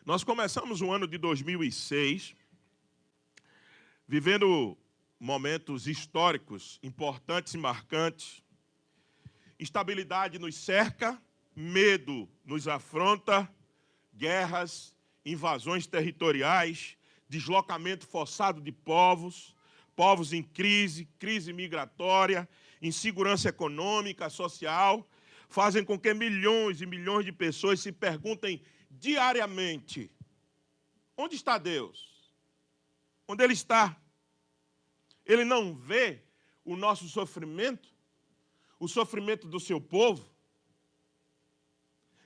Nós começamos o ano de 2006, vivendo momentos históricos importantes e marcantes. Instabilidade nos cerca, medo nos afronta, guerras, invasões territoriais, deslocamento forçado de povos, povos em crise, crise migratória, insegurança econômica, social, fazem com que milhões e milhões de pessoas se perguntem diariamente: onde está Deus? Onde Ele está? Ele não vê o nosso sofrimento, o sofrimento do seu povo?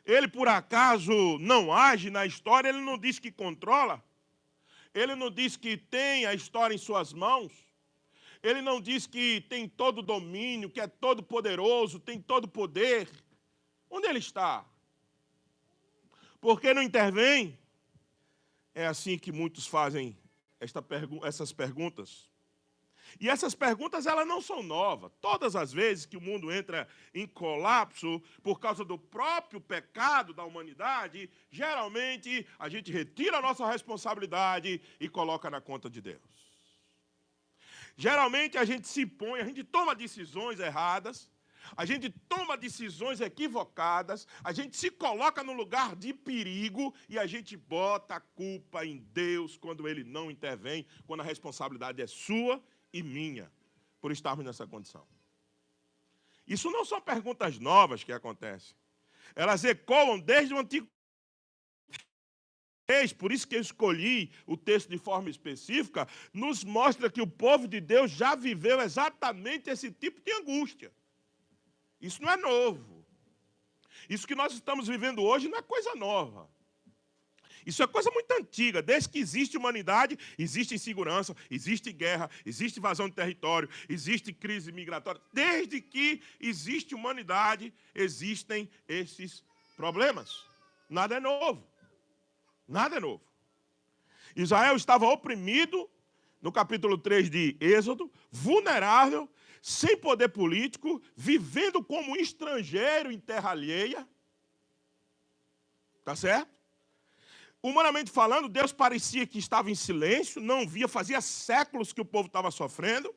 Ele, por acaso, não age na história? Ele não diz que controla? Ele não diz que tem a história em suas mãos? Ele não diz que tem todo o domínio, que é todo poderoso, tem todo o poder? Onde Ele está? Por que não intervém? É assim que muitos fazem essas perguntas. E essas perguntas, elas não são novas. Todas as vezes que o mundo entra em colapso por causa do próprio pecado da humanidade, geralmente a gente retira a nossa responsabilidade e coloca na conta de Deus. Geralmente a gente se põe, a gente toma decisões erradas, a gente toma decisões equivocadas, a gente se coloca no lugar de perigo e a gente bota a culpa em Deus quando Ele não intervém, quando a responsabilidade é sua e minha, por estarmos nessa condição. Isso não são perguntas novas que acontecem. Elas ecoam desde o Antigo Testamento. Por isso que eu escolhi o texto de forma específica, nos mostra que o povo de Deus já viveu exatamente esse tipo de angústia. Isso não é novo. Isso que nós estamos vivendo hoje não é coisa nova. Isso é coisa muito antiga. Desde que existe humanidade, existe insegurança, existe guerra, existe invasão de território, existe crise migratória. Desde que existe humanidade, existem esses problemas. Nada é novo. Nada é novo. Israel estava oprimido, no capítulo 3 de Êxodo, vulnerável, sem poder político, vivendo como um estrangeiro em terra alheia. Tá certo? Humanamente falando, Deus parecia que estava em silêncio, não via, fazia séculos que o povo estava sofrendo,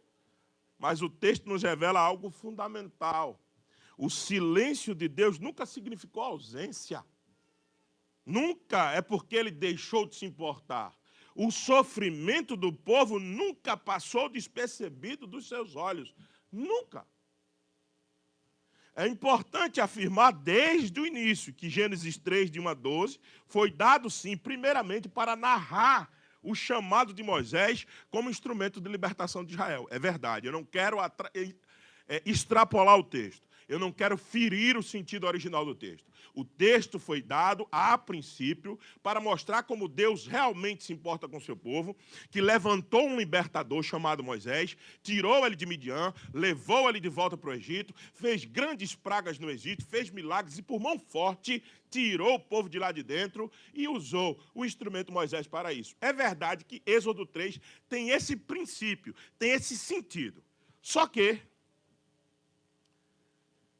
mas o texto nos revela algo fundamental. O silêncio de Deus nunca significou ausência. Nunca é porque Ele deixou de se importar. O sofrimento do povo nunca passou despercebido dos seus olhos. Nunca. É importante afirmar desde o início que Gênesis 3, de 1 a 12, foi dado, sim, primeiramente para narrar o chamado de Moisés como instrumento de libertação de Israel. É verdade, eu não quero extrapolar o texto. Eu não quero ferir o sentido original do texto. O texto foi dado, a princípio, para mostrar como Deus realmente se importa com o seu povo, que levantou um libertador chamado Moisés, tirou ele de Midian, levou ele de volta para o Egito, fez grandes pragas no Egito, fez milagres e, por mão forte, tirou o povo de lá de dentro e usou o instrumento Moisés para isso. É verdade que Êxodo 3 tem esse princípio, tem esse sentido. Só que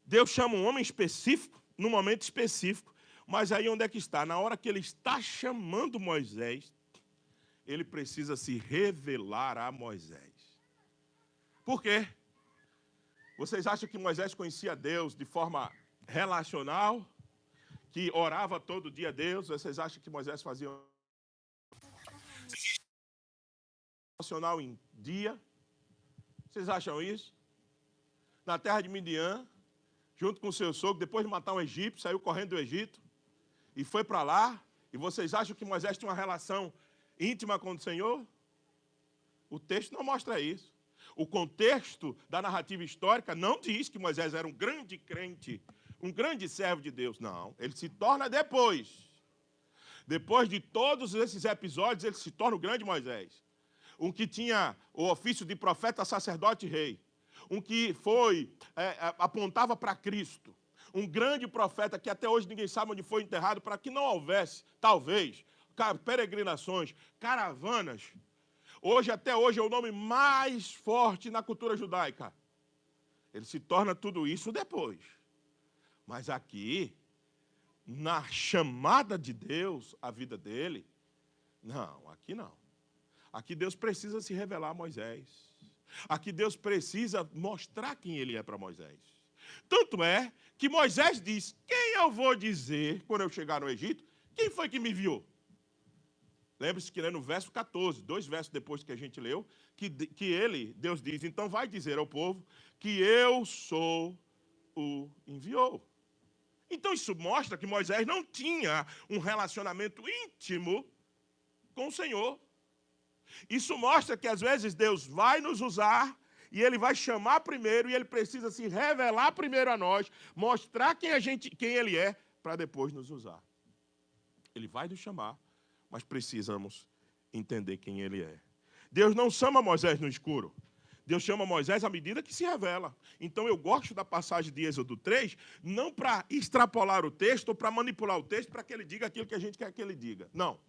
Deus chama um homem específico, num momento específico, mas aí onde é que está? Na hora que Ele está chamando Moisés, Ele precisa se revelar a Moisés. Por quê? Vocês acham que Moisés conhecia Deus de forma relacional? Que orava todo dia a Deus? Vocês acham que Moisés fazia relacional em dia? Vocês acham isso? Na terra de Midian, junto com o seu sogro, depois de matar um egípcio, saiu correndo do Egito e foi para lá. E vocês acham que Moisés tinha uma relação íntima com o Senhor? O texto não mostra isso. O contexto da narrativa histórica não diz que Moisés era um grande crente, um grande servo de Deus. Não, ele se torna depois. Depois de todos esses episódios, ele se torna o grande Moisés. Um que tinha o ofício de profeta, sacerdote e rei. Um que apontava para Cristo, um grande profeta que até hoje ninguém sabe onde foi enterrado, para que não houvesse, talvez, peregrinações, caravanas. Até hoje, é o nome mais forte na cultura judaica. Ele se torna tudo isso depois. Mas aqui, na chamada de Deus à vida dele, não, aqui não. Aqui Deus precisa se revelar a Moisés. Aqui Deus precisa mostrar quem ele é para Moisés. Tanto é que Moisés diz, quem eu vou dizer quando eu chegar no Egito? Quem foi que me enviou? Lembre-se que no verso 14, 2 versos depois que a gente leu, que Deus diz, então vai dizer ao povo que eu sou o enviou. Então isso mostra que Moisés não tinha um relacionamento íntimo com o Senhor. Isso mostra que às vezes Deus vai nos usar e Ele vai chamar primeiro e Ele precisa se revelar primeiro a nós, mostrar quem Ele é, para depois nos usar. Ele vai nos chamar, mas precisamos entender quem Ele é. Deus não chama Moisés no escuro. Deus chama Moisés à medida que se revela. Então eu gosto da passagem de Êxodo 3, não para extrapolar o texto ou para manipular o texto para que ele diga aquilo que a gente quer que ele diga. Não.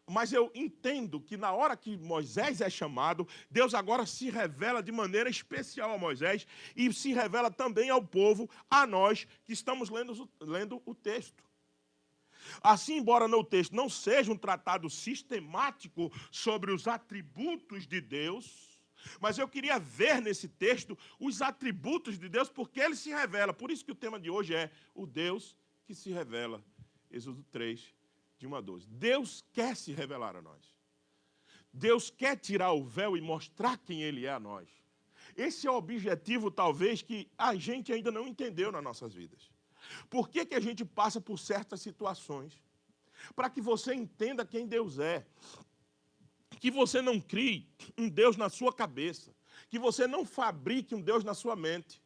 Mas eu entendo que na hora que Moisés é chamado, Deus agora se revela de maneira especial a Moisés e se revela também ao povo, a nós que estamos lendo o texto. Assim, embora no texto não seja um tratado sistemático sobre os atributos de Deus, mas eu queria ver nesse texto os atributos de Deus, porque ele se revela. Por isso que o tema de hoje é o Deus que se revela. Êxodo 3, de 1 a 12. Deus quer se revelar a nós. Deus quer tirar o véu e mostrar quem Ele é a nós. Esse é o objetivo, talvez, que a gente ainda não entendeu nas nossas vidas. Por que a gente passa por certas situações? Para que você entenda quem Deus é. Que você não crie um Deus na sua cabeça. Que você não fabrique um Deus na sua mente.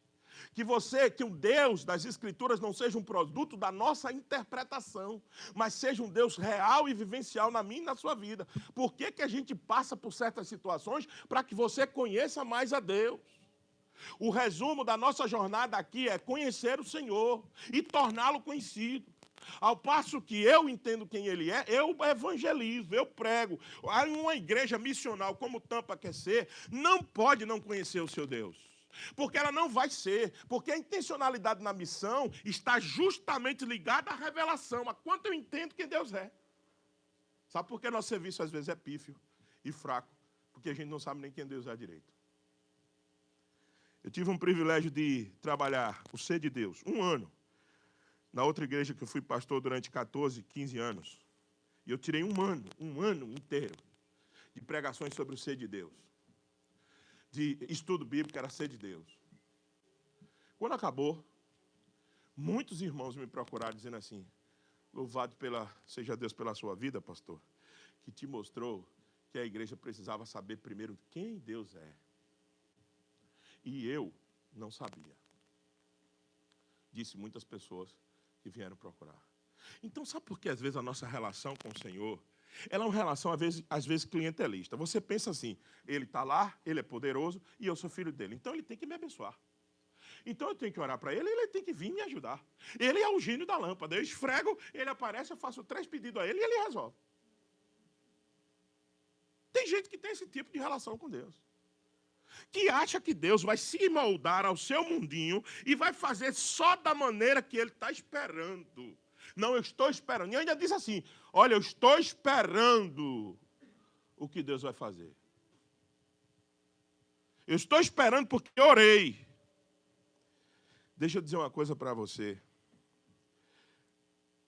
Que o Deus das Escrituras não seja um produto da nossa interpretação, mas seja um Deus real e vivencial na minha e na sua vida. Por que a gente passa por certas situações? Para que você conheça mais a Deus. O resumo da nossa jornada aqui é conhecer o Senhor e torná-lo conhecido. Ao passo que eu entendo quem Ele é, eu evangelizo, eu prego. Uma igreja missional como Tampa quer ser, não pode não conhecer o seu Deus. Porque ela não vai ser, porque a intencionalidade na missão está justamente ligada à revelação, a quanto eu entendo quem Deus é. Sabe por que nosso serviço às vezes é pífio e fraco? Porque a gente não sabe nem quem Deus é direito. Eu tive um privilégio de trabalhar o Ser de Deus, 1 ano, na outra igreja que eu fui pastor durante 14, 15 anos. E eu tirei um ano inteiro, de pregações sobre o Ser de Deus. De estudo bíblico, era Ser de Deus. Quando acabou, muitos irmãos me procuraram dizendo assim, louvado seja Deus pela sua vida, pastor, que te mostrou que a igreja precisava saber primeiro quem Deus é. E eu não sabia. Disse muitas pessoas que vieram procurar. Então, sabe por que às vezes a nossa relação com o Senhor, ela é uma relação às vezes clientelista. Você pensa assim, Ele está lá, Ele é poderoso e eu sou filho dele. Então Ele tem que me abençoar. Então eu tenho que orar para Ele e Ele tem que vir me ajudar. Ele é o gênio da lâmpada. Eu esfrego, Ele aparece, eu faço 3 pedidos a Ele e Ele resolve. Tem gente que tem esse tipo de relação com Deus. Que acha que Deus vai se moldar ao seu mundinho e vai fazer só da maneira que Ele está esperando. Não, eu estou esperando. E ainda diz assim, olha, eu estou esperando o que Deus vai fazer. Eu estou esperando porque orei. Deixa eu dizer uma coisa para você.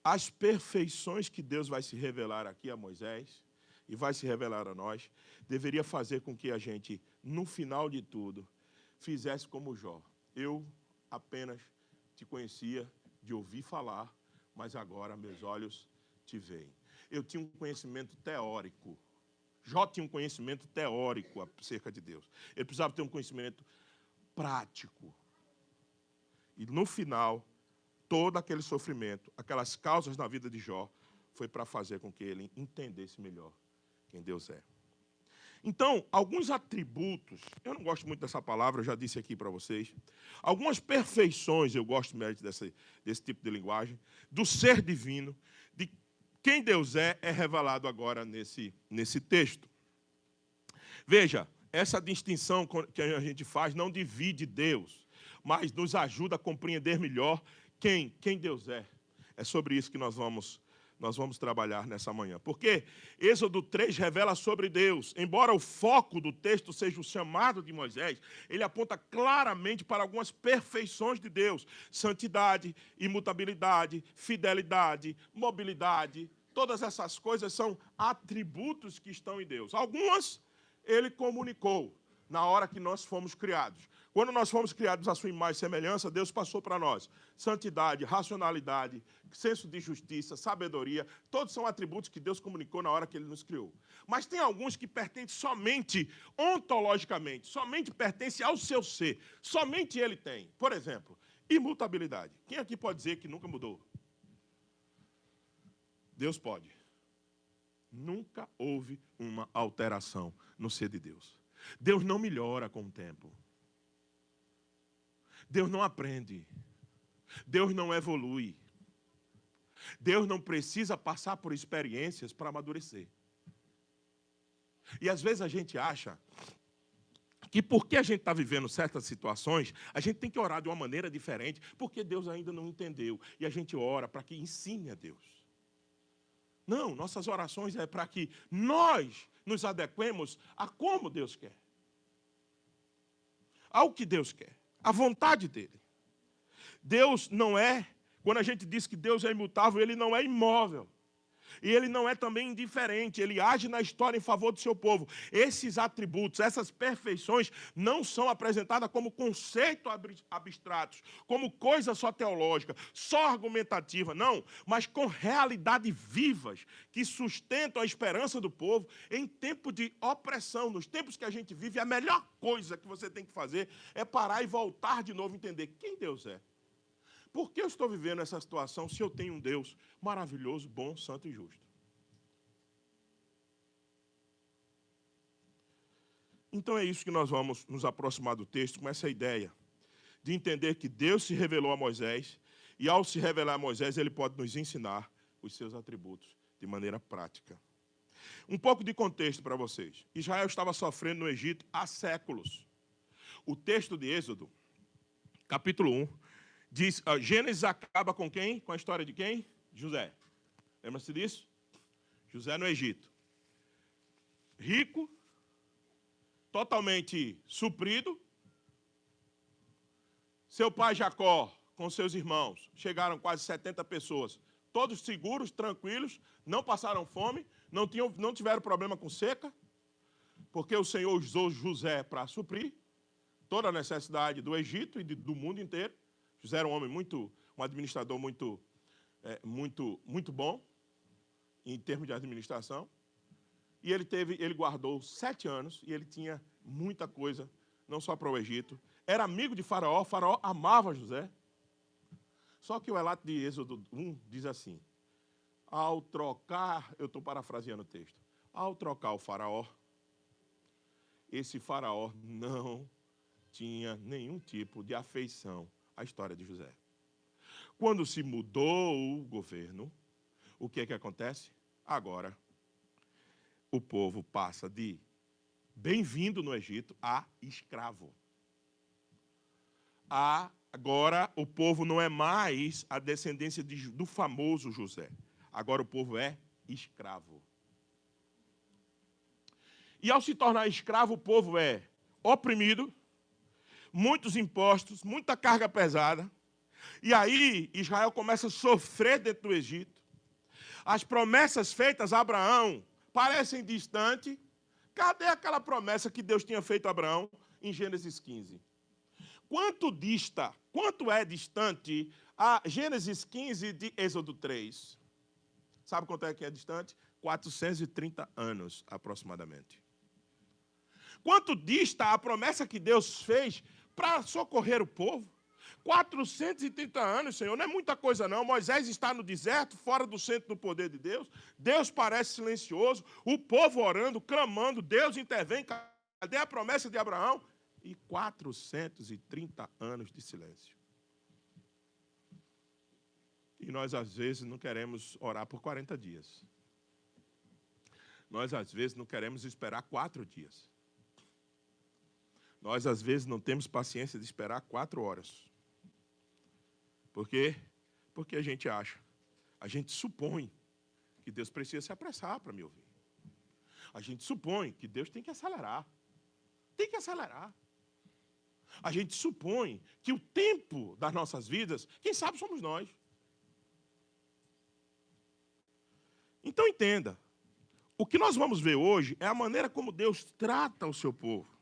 As perfeições que Deus vai se revelar aqui a Moisés e vai se revelar a nós, deveria fazer com que a gente, no final de tudo, fizesse como Jó. Eu apenas te conhecia de ouvir falar, mas agora meus olhos te veem. Eu tinha um conhecimento teórico. Jó tinha um conhecimento teórico acerca de Deus. Ele precisava ter um conhecimento prático. E no final, todo aquele sofrimento, aquelas causas na vida de Jó, foi para fazer com que ele entendesse melhor quem Deus é. Então, alguns atributos, eu não gosto muito dessa palavra, eu já disse aqui para vocês, algumas perfeições, eu gosto mesmo desse tipo de linguagem, do ser divino, de quem Deus é revelado agora nesse texto. Veja, essa distinção que a gente faz não divide Deus, mas nos ajuda a compreender melhor quem Deus é. É sobre isso que nós vamos trabalhar nessa manhã. Porque Êxodo 3 revela sobre Deus. Embora o foco do texto seja o chamado de Moisés, ele aponta claramente para algumas perfeições de Deus. Santidade, imutabilidade, fidelidade, mobilidade. Todas essas coisas são atributos que estão em Deus. Algumas ele comunicou na hora que nós fomos criados. Quando nós fomos criados à sua imagem e semelhança, Deus passou para nós santidade, racionalidade, senso de justiça, sabedoria. Todos são atributos que Deus comunicou na hora que Ele nos criou. Mas tem alguns que pertencem somente ontologicamente, somente pertencem ao seu ser. Somente Ele tem. Por exemplo, imutabilidade. Quem aqui pode dizer que nunca mudou? Deus pode. Nunca houve uma alteração no ser de Deus. Deus não melhora com o tempo. Deus não aprende. Deus não evolui. Deus não precisa passar por experiências para amadurecer. E às vezes a gente acha que porque a gente está vivendo certas situações, a gente tem que orar de uma maneira diferente, porque Deus ainda não entendeu. E a gente ora para que ensine a Deus. Não, nossas orações é para que nós nos adequemos a como Deus quer. Ao que Deus quer. A vontade dele. Deus não é, quando a gente diz que Deus é imutável, ele não é imóvel. E ele não é também indiferente, ele age na história em favor do seu povo. Esses atributos, essas perfeições, não são apresentadas como conceito abstratos, como coisa só teológica, só argumentativa, não, mas com realidades vivas que sustentam a esperança do povo em tempo de opressão. Nos tempos que a gente vive, a melhor coisa que você tem que fazer é parar e voltar de novo a entender quem Deus é. Por que eu estou vivendo essa situação se eu tenho um Deus maravilhoso, bom, santo e justo? Então é isso que nós vamos nos aproximar do texto, com essa ideia de entender que Deus se revelou a Moisés, e ao se revelar a Moisés, ele pode nos ensinar os seus atributos de maneira prática. Um pouco de contexto para vocês. Israel estava sofrendo no Egito há séculos. O texto de Êxodo, capítulo 1, diz, Gênesis acaba com quem? Com a história de quem? José. Lembra-se disso? José no Egito. Rico, totalmente suprido. Seu pai Jacó, com seus irmãos, chegaram quase 70 pessoas. Todos seguros, tranquilos, não passaram fome, não tiveram problema com seca, porque o Senhor usou José para suprir toda a necessidade do Egito e do mundo inteiro. José era um homem um administrador muito bom em termos de administração. E ele guardou 7 anos e ele tinha muita coisa, não só para o Egito. Era amigo de Faraó amava José. Só que o relato de Êxodo 1 diz assim, ao trocar, eu estou parafraseando o texto, ao trocar o Faraó, esse Faraó não tinha nenhum tipo de afeição à história de José. Quando se mudou o governo, o que é que acontece? Agora, o povo passa de bem-vindo no Egito a escravo. Agora, o povo não é mais a descendência do famoso José. Agora o povo é escravo. E ao se tornar escravo, o povo é oprimido, muitos impostos, muita carga pesada. E aí Israel começa a sofrer dentro do Egito. As promessas feitas a Abraão parecem distantes. Cadê aquela promessa que Deus tinha feito a Abraão em Gênesis 15? Quanto é distante a Gênesis 15 de Êxodo 3? Sabe quanto é que é distante? 430 anos, aproximadamente. Quanto dista a promessa que Deus fez para socorrer o povo? 430 anos, Senhor, não é muita coisa não. Moisés está no deserto, fora do centro do poder de Deus. Deus parece silencioso, o povo orando, clamando, Deus intervém. Cadê a promessa de Abraão? E 430 anos de silêncio. E nós, às vezes, não queremos orar por 40 dias. Nós, às vezes, não queremos esperar 4 dias. Nós, às vezes, não temos paciência de esperar 4 horas. Por quê? Porque a gente acha A gente supõe que Deus precisa se apressar para me ouvir. A gente supõe que Deus tem que acelerar. Tem que acelerar. A gente supõe que o tempo das nossas vidas, quem sabe somos nós. Então entenda, o que nós vamos ver hoje é a maneira como Deus trata o seu povo.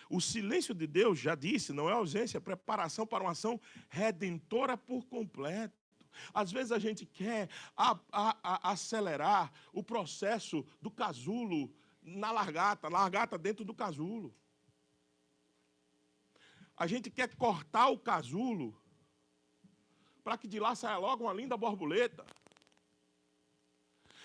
O silêncio de Deus, já disse, não é ausência, é preparação para uma ação redentora por completo. Às vezes a gente quer acelerar o processo do casulo na largata dentro do casulo. A gente quer cortar o casulo para que de lá saia logo uma linda borboleta.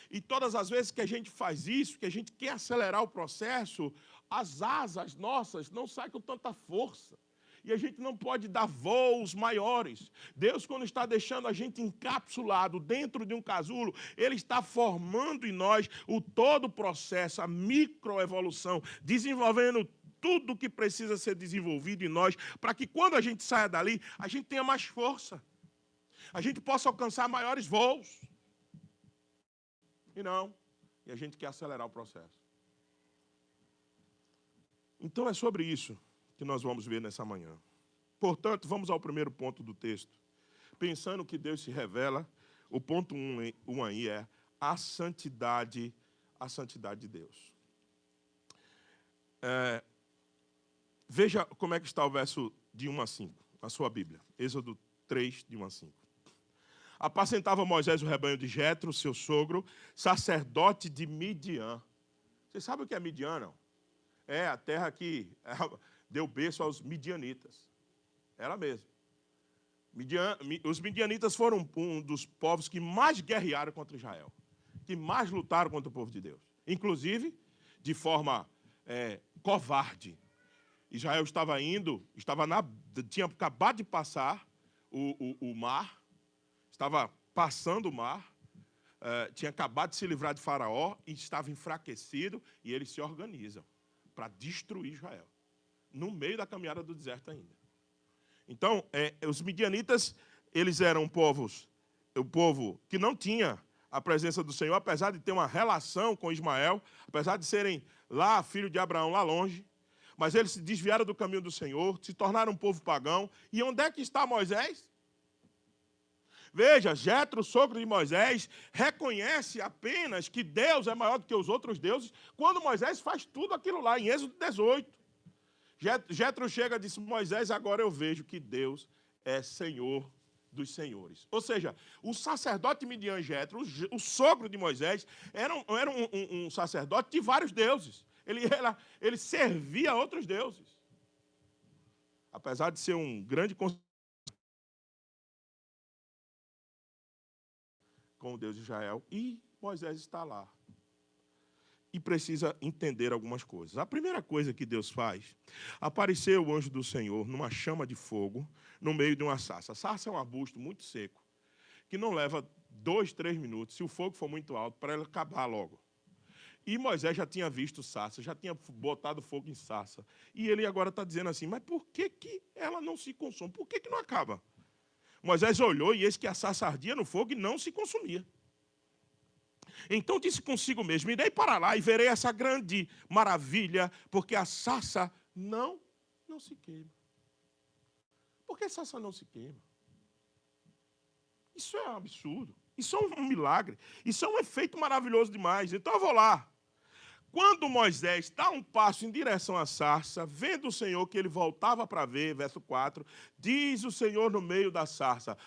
E todas as vezes que a gente faz isso, que a gente quer acelerar o processo, as asas nossas não saem com tanta força. E a gente não pode dar voos maiores. Deus, quando está deixando a gente encapsulado dentro de um casulo, Ele está formando em nós o todo o processo, a microevolução, desenvolvendo tudo o que precisa ser desenvolvido em nós, para que quando a gente saia dali, a gente tenha mais força. A gente possa alcançar maiores voos. E não. E a gente quer acelerar o processo. Então é sobre isso que nós vamos ver nessa manhã. Portanto, vamos ao primeiro ponto do texto. Pensando que Deus se revela, o ponto 1 aí é a santidade de Deus. Veja como é que está o verso de 1 a 5, na sua Bíblia. Êxodo 3, de 1 a 5. Apacentava Moisés o rebanho de Jetro, seu sogro, sacerdote de Midian. Vocês sabem o que é Midian, não? É a terra que deu berço aos midianitas. Ela mesmo. Os midianitas foram um dos povos que mais guerrearam contra Israel, que mais lutaram contra o povo de Deus. Inclusive, de forma covarde. Israel tinha acabado de passar o mar, estava passando o mar, tinha acabado de se livrar de Faraó e estava enfraquecido, e eles se organizam para destruir Israel, no meio da caminhada do deserto ainda. Então, os midianitas, eles eram o povo que não tinha a presença do Senhor, apesar de ter uma relação com Ismael, apesar de serem lá, filho de Abraão, lá longe, mas eles se desviaram do caminho do Senhor, se tornaram um povo pagão. E onde é que está Moisés? Veja, Jetro, sogro de Moisés, reconhece apenas que Deus é maior do que os outros deuses, quando Moisés faz tudo aquilo lá, em Êxodo 18. Jetro chega e diz: Moisés, agora eu vejo que Deus é Senhor dos senhores. Ou seja, o sacerdote Midian Jetro, o sogro de Moisés, era um sacerdote de vários deuses. Ele servia a outros deuses. Apesar de ser um grande com o Deus de Israel, e Moisés está lá. E precisa entender algumas coisas. A primeira coisa que Deus faz, apareceu o anjo do Senhor numa chama de fogo, no meio de uma sarça. A sarça é um arbusto muito seco, que não leva 2, 3 minutos, se o fogo for muito alto, para ele acabar logo. E Moisés já tinha visto sarça, já tinha botado fogo em sarça. E ele agora está dizendo assim: mas por que ela não se consome? Por que não acaba? Moisés olhou e eis que a sarça ardia no fogo e não se consumia. Então disse consigo mesmo: irei para lá e verei essa grande maravilha, porque a sarça não se queima. Por que a sarça não se queima? Isso é um absurdo. Isso é um milagre. Isso é um efeito maravilhoso demais. Então eu vou lá. Quando Moisés dá um passo em direção à sarça, vendo o Senhor que ele voltava para ver, verso 4, diz o Senhor no meio da sarça,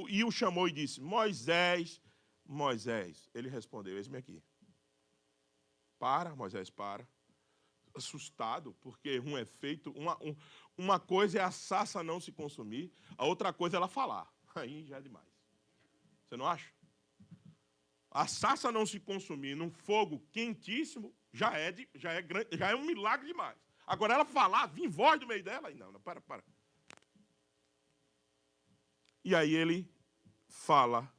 e o chamou e disse: Moisés, Moisés. Ele respondeu: eis-me aqui. Moisés para, assustado, porque um efeito, uma coisa é a sarça não se consumir, a outra coisa é ela falar. Aí já é demais. Você não acha? A sarça não se consumir num fogo quentíssimo já é um milagre demais. Agora ela falar, vir voz do meio dela, não, para. E aí ele fala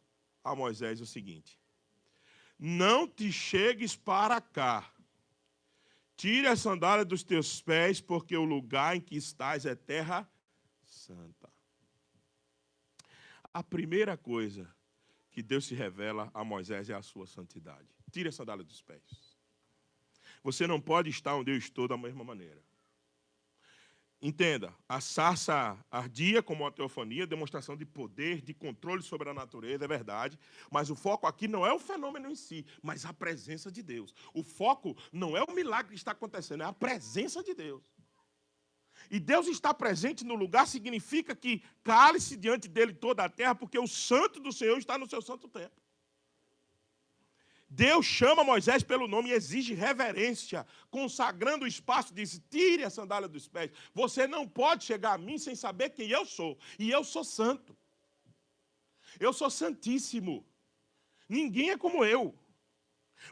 a Moisés o seguinte: não te chegues para cá, tire a sandália dos teus pés, porque o lugar em que estás é terra santa. A primeira coisa que Deus se revela a Moisés é a sua santidade. Tire a sandália dos pés. Você não pode estar onde eu estou da mesma maneira. Entenda, a sarça ardia como uma teofania, demonstração de poder, de controle sobre a natureza, é verdade. Mas o foco aqui não é o fenômeno em si, mas a presença de Deus. O foco não é o milagre que está acontecendo, é a presença de Deus. E Deus está presente no lugar significa que cale-se diante dele toda a terra, porque o santo do Senhor está no seu santo templo. Deus chama Moisés pelo nome e exige reverência, consagrando o espaço, diz, tire a sandália dos pés. Você não pode chegar a mim sem saber quem eu sou. E eu sou santo. Eu sou santíssimo. Ninguém é como eu.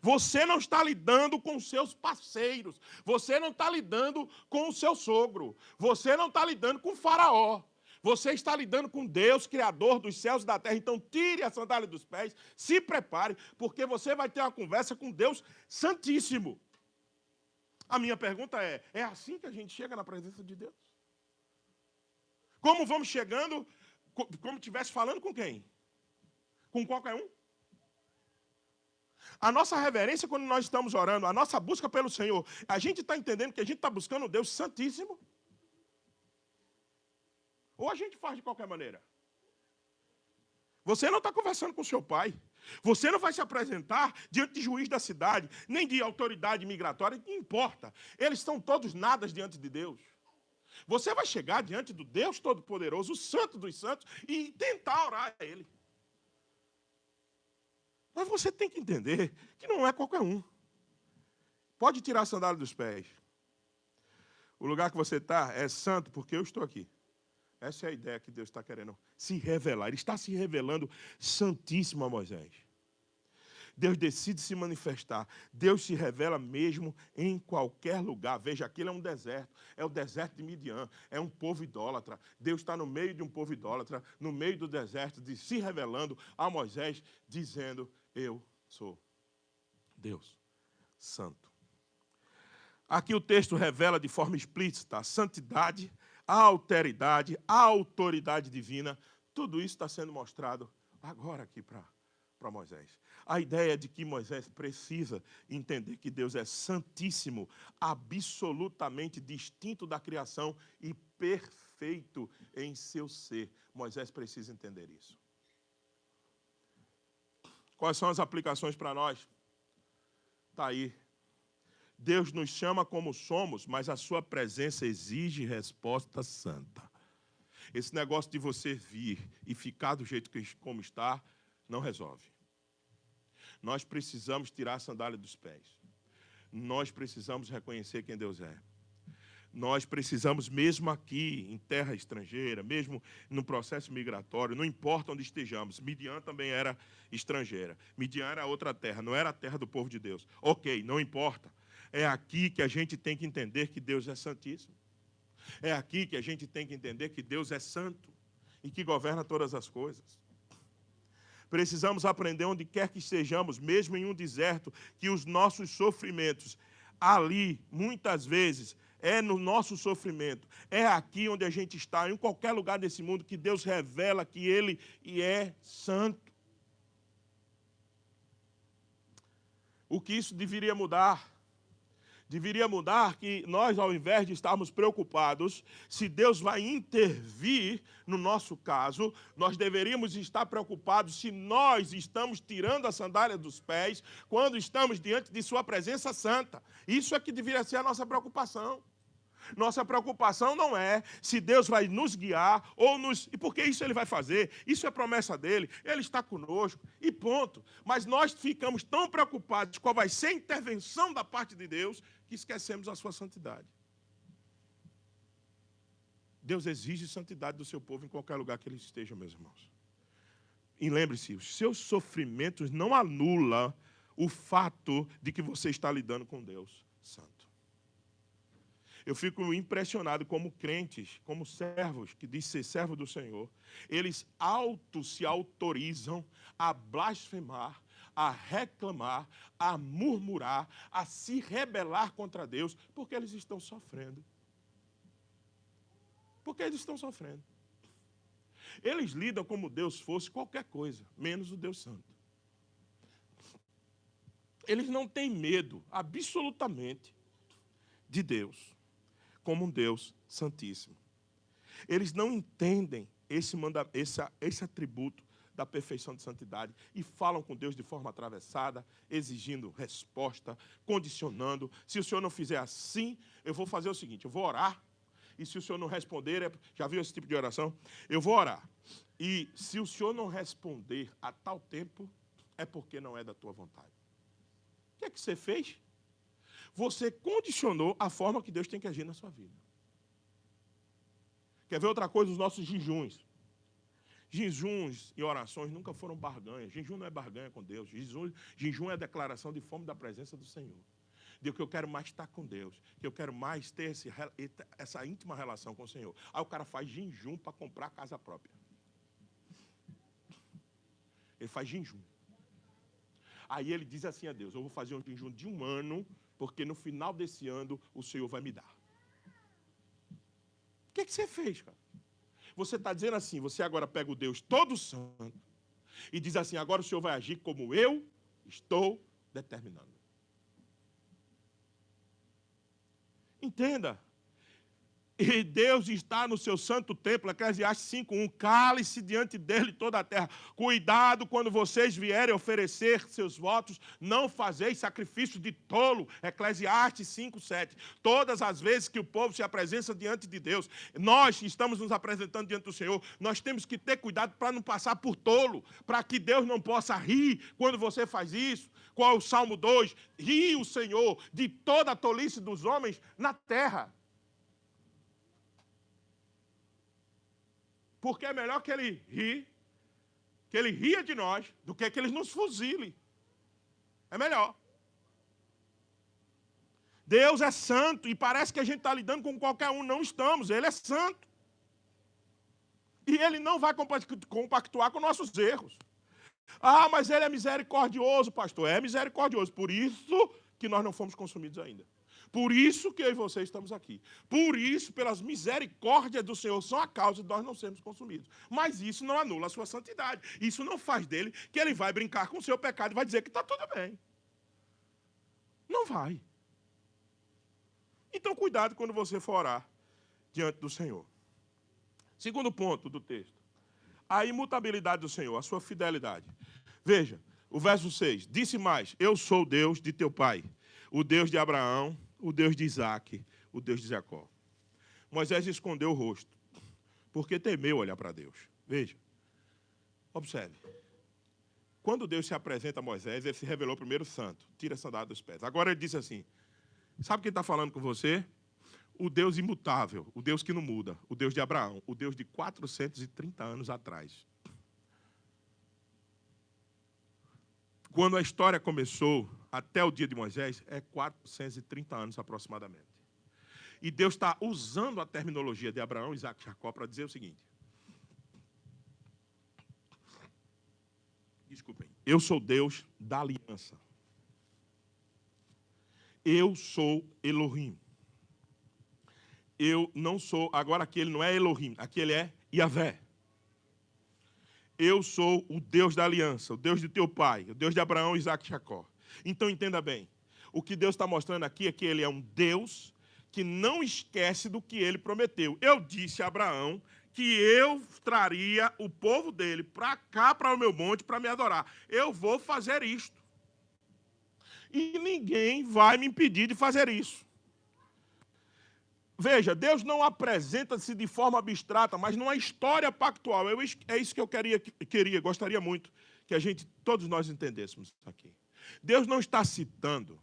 Você não está lidando com seus parceiros. Você não está lidando com o seu sogro. Você não está lidando com o faraó. Você está lidando com Deus, Criador dos céus e da terra. Então tire a sandália dos pés, se prepare, porque você vai ter uma conversa com Deus Santíssimo. A minha pergunta é assim que a gente chega na presença de Deus? Como vamos chegando, como estivesse falando com quem? Com qualquer um? A nossa reverência quando nós estamos orando, a nossa busca pelo Senhor, a gente está entendendo que a gente está buscando o Deus Santíssimo? Ou a gente faz de qualquer maneira? Você não está conversando com seu pai. Você não vai se apresentar diante de juiz da cidade, nem de autoridade migratória, não importa. Eles estão todos nadas diante de Deus. Você vai chegar diante do Deus Todo-Poderoso, o Santo dos Santos, e tentar orar a Ele. Mas você tem que entender que não é qualquer um. Pode tirar a sandália dos pés. O lugar que você está é santo porque eu estou aqui. Essa é a ideia que Deus está querendo se revelar. Ele está se revelando santíssimo a Moisés. Deus decide se manifestar. Deus se revela mesmo em qualquer lugar. Veja, aquilo é um deserto. É o deserto de Midian. É um povo idólatra. Deus está no meio de um povo idólatra, no meio do deserto, se revelando a Moisés, dizendo, eu sou Deus santo. Aqui o texto revela de forma explícita a santidade, a alteridade, a autoridade divina, tudo isso está sendo mostrado agora aqui para Moisés. A ideia de que Moisés precisa entender que Deus é santíssimo, absolutamente distinto da criação e perfeito em seu ser. Moisés precisa entender isso. Quais são as aplicações para nós? Está aí. Deus nos chama como somos, mas a sua presença exige resposta santa. Esse negócio de você vir e ficar do jeito como está, não resolve. Nós precisamos tirar a sandália dos pés. Nós precisamos reconhecer quem Deus é. Nós precisamos, mesmo aqui, em terra estrangeira, mesmo no processo migratório, não importa onde estejamos. Midian também era estrangeira. Midian era outra terra, não era a terra do povo de Deus. Ok, não importa. É aqui que a gente tem que entender que Deus é santíssimo. É aqui que a gente tem que entender que Deus é santo e que governa todas as coisas. Precisamos aprender onde quer que estejamos, mesmo em um deserto, que os nossos sofrimentos, ali, muitas vezes, é no nosso sofrimento. É aqui onde a gente está, em qualquer lugar desse mundo, que Deus revela que Ele é santo. O que isso deveria mudar? Deveria mudar que nós, ao invés de estarmos preocupados se Deus vai intervir no nosso caso, nós deveríamos estar preocupados se nós estamos tirando a sandália dos pés quando estamos diante de sua presença santa. Isso é que deveria ser a nossa preocupação. Nossa preocupação não é se Deus vai nos guiar ou nos... E porque isso Ele vai fazer, isso é promessa dEle, Ele está conosco e ponto. Mas nós ficamos tão preocupados qual vai ser a intervenção da parte de Deus que esquecemos a sua santidade. Deus exige santidade do seu povo em qualquer lugar que ele esteja, meus irmãos. E lembre-se, os seus sofrimentos não anulam o fato de que você está lidando com Deus santo. Eu fico impressionado como crentes, como servos, que diz ser servo do Senhor, eles se autorizam a blasfemar, a reclamar, a murmurar, a se rebelar contra Deus, porque eles estão sofrendo. Porque eles estão sofrendo. Eles lidam como Deus fosse qualquer coisa, menos o Deus Santo. Eles não têm medo, absolutamente, de Deus, como um Deus santíssimo. Eles não entendem esse atributo da perfeição de santidade e falam com Deus de forma atravessada, exigindo resposta, condicionando. Se o Senhor não fizer assim, eu vou fazer o seguinte, eu vou orar, e se o Senhor não responder, já viu esse tipo de oração? Eu vou orar, e se o Senhor não responder a tal tempo, é porque não é da tua vontade. O que é que você fez? Você condicionou a forma que Deus tem que agir na sua vida. Quer ver outra coisa? Os nossos jejuns. Jejuns e orações nunca foram barganha. Jejum não é barganha com Deus. Jejum é a declaração de fome da presença do Senhor. De que eu quero mais estar com Deus. Que eu quero mais ter essa íntima relação com o Senhor. Aí o cara faz jejum para comprar casa própria. Ele faz jejum. Aí ele diz assim a Deus, eu vou fazer um jejum de 1 ano, porque no final desse ano o Senhor vai me dar. O que você fez, cara? Você está dizendo assim, você agora pega o Deus todo santo e diz assim, agora o Senhor vai agir como eu estou determinando. Entenda. E Deus está no seu santo templo, Eclesiastes 5:1, cale-se diante dele toda a terra. Cuidado quando vocês vierem oferecer seus votos, não fazeis sacrifício de tolo, Eclesiastes 5:7. Todas as vezes que o povo se apresenta diante de Deus, nós estamos nos apresentando diante do Senhor, nós temos que ter cuidado para não passar por tolo, para que Deus não possa rir quando você faz isso. Qual é o Salmo 2? Ri o Senhor de toda a tolice dos homens na terra. Porque é melhor que ele ria de nós, do que ele nos fuzile. É melhor. Deus é santo e parece que a gente está lidando com qualquer um. Não estamos, ele é santo. E ele não vai compactuar com nossos erros. Ah, mas ele é misericordioso, pastor. É misericordioso. Por isso que nós não fomos consumidos ainda. Por isso que eu e você estamos aqui. Por isso, pelas misericórdias do Senhor, são a causa de nós não sermos consumidos. Mas isso não anula a sua santidade. Isso não faz dele que ele vai brincar com o seu pecado e vai dizer que está tudo bem. Não vai. Então, cuidado quando você for orar diante do Senhor. Segundo ponto do texto. A imutabilidade do Senhor, a sua fidelidade. Veja, o verso 6. Disse mais, eu sou o Deus de teu pai, o Deus de Abraão, o Deus de Isaac, o Deus de Jacó. Moisés escondeu o rosto, porque temeu olhar para Deus. Veja, observe. Quando Deus se apresenta a Moisés, ele se revelou primeiro santo, tira a sandália dos pés. Agora ele disse assim, sabe quem está falando com você? O Deus imutável, o Deus que não muda, o Deus de Abraão, o Deus de 430 anos atrás. Quando a história começou, até o dia de Moisés, é 430 anos aproximadamente. E Deus está usando a terminologia de Abraão, Isaac e Jacó para dizer o seguinte. Desculpem. Eu sou Deus da aliança. Eu sou Elohim. Eu não sou, agora aqui ele não é Elohim, aqui ele é Yahvé. Eu sou o Deus da aliança, o Deus de teu pai, o Deus de Abraão, Isaac e Jacó. Então entenda bem, o que Deus está mostrando aqui é que ele é um Deus que não esquece do que ele prometeu. Eu disse a Abraão que eu traria o povo dele para cá, para o meu monte, para me adorar. Eu vou fazer isto. E ninguém vai me impedir de fazer isso. Veja, Deus não apresenta-se de forma abstrata, mas numa história pactual. É isso que eu gostaria muito que todos nós entendêssemos aqui. Deus não está citando